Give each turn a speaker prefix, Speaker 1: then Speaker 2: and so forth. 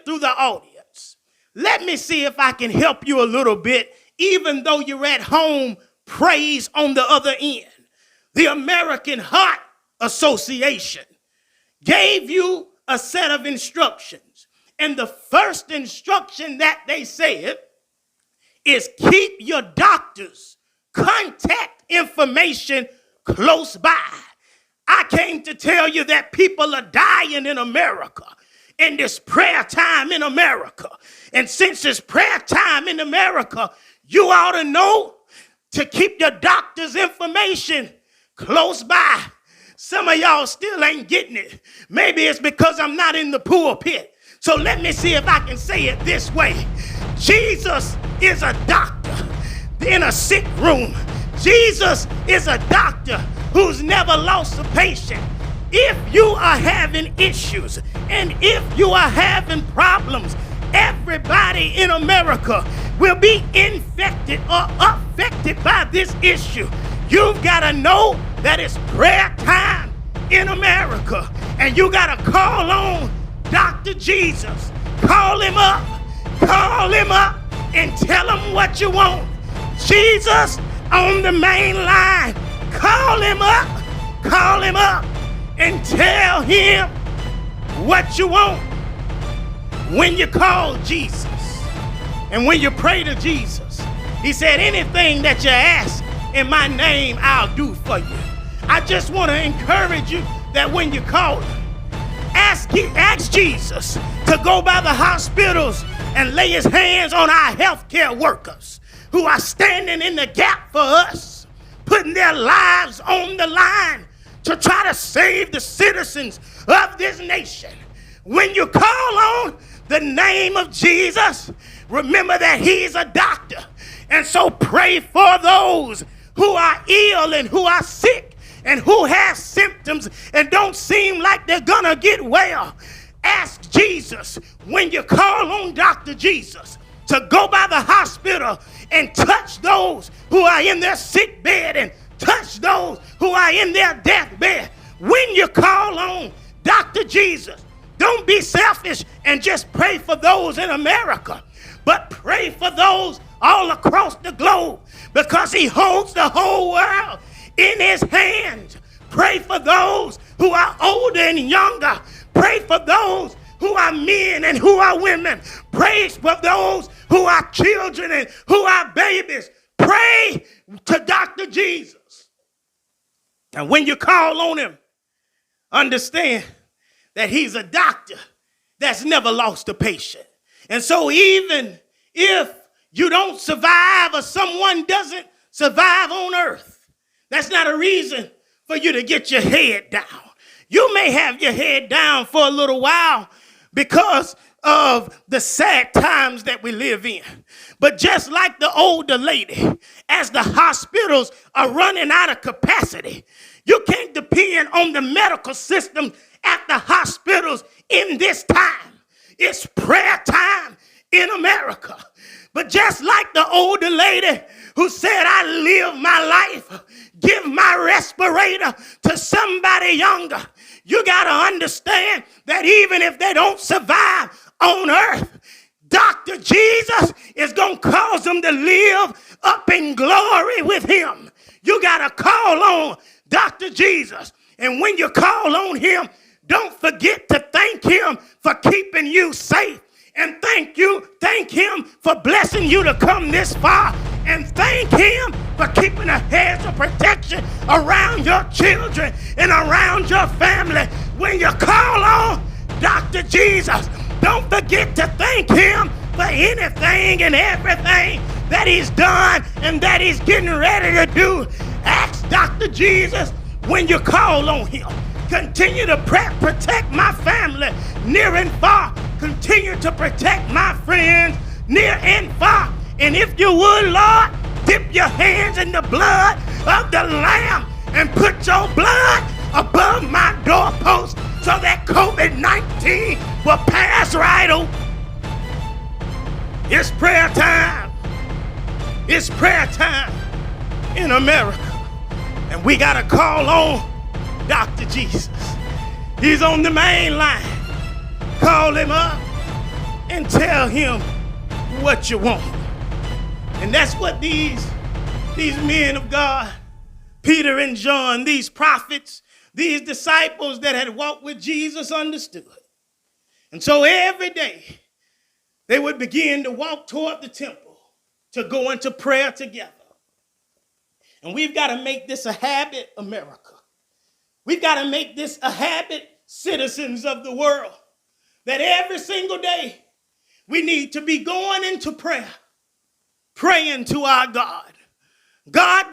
Speaker 1: through the audience. Let me see if I can help you a little bit, even though you're at home, praise on the other end. The American Heart Association gave you a set of instructions. And the first instruction that they said is keep your doctor's contact information close by. I came to tell you that people are dying in America in this prayer time in America. And since it's prayer time in America, you ought to know to keep your doctor's information close by. Some of y'all still ain't getting it. Maybe it's because I'm not in the pulpit. So let me see if I can say it this way. Jesus is a doctor in a sick room. Jesus is a doctor who's never lost a patient. If you are having issues and if you are having problems, everybody in America will be infected or affected by this issue. You've got to know that it's prayer time in America, and you got to call on Dr. Jesus. Call him up and tell him what you want. Jesus on the main line. Call him up and tell him what you want. When you call Jesus and when you pray to Jesus, he said, anything that you ask in my name, I'll do for you. I just want to encourage you that when you call him, ask Jesus to go by the hospitals and lay his hands on our healthcare workers who are standing in the gap for us, putting their lives on the line to try to save the citizens of this nation. When you call on the name of Jesus, remember that he's a doctor. And so pray for those who are ill and who are sick and who have symptoms and don't seem like they're gonna get well. Ask Jesus when you call on Dr. Jesus to go by the hospital and touch those who are in their sick bed and touch those who are in their deathbed. When you call on Dr. Jesus, don't be selfish and just pray for those in America, but pray for those all across the globe because he holds the whole world in his hands. Pray for those who are older and younger. Pray for those who are men and who are women. Pray for those who are children and who are babies. Pray to Dr. Jesus. And when you call on him, understand that he's a doctor that's never lost a patient. And so even if you don't survive or someone doesn't survive on earth, that's not a reason for you to get your head down. You may have your head down for a little while because of the sad times that we live in. But just like the older lady, as the hospitals are running out of capacity, you can't depend on the medical system at the hospitals in this time. It's prayer time in America. But just like the older lady who said, I live my life, give my respirator to somebody younger, you got to understand that even if they don't survive on earth, Dr. Jesus is going to cause them to live up in glory with him. You got to call on Dr. Jesus. And when you call on him, don't forget to thank him for keeping you safe. And thank him for blessing you to come this far. And thank him for keeping a hedge of protection around your children and around your family. When you call on Dr. Jesus, don't forget to thank him for anything and everything that he's done and that he's getting ready to do. Ask Dr. Jesus when you call on him. Continue to protect my family near and far. Continue to protect my friends near and far. And if you would, Lord, dip your hands in the blood of the Lamb and put your blood above my doorpost so that COVID-19 will pass right over. It's prayer time. It's prayer time in America. And we got to call on Dr. Jesus. He's on the main line. Call him up and tell him what you want. And that's what these men of God, Peter and John, these prophets, these disciples that had walked with Jesus understood. And so every day they would begin to walk toward the temple to go into prayer together. And we've got to make this a habit, America. We've got to make this a habit, citizens of the world, that every single day we need to be going into prayer, praying to our God. God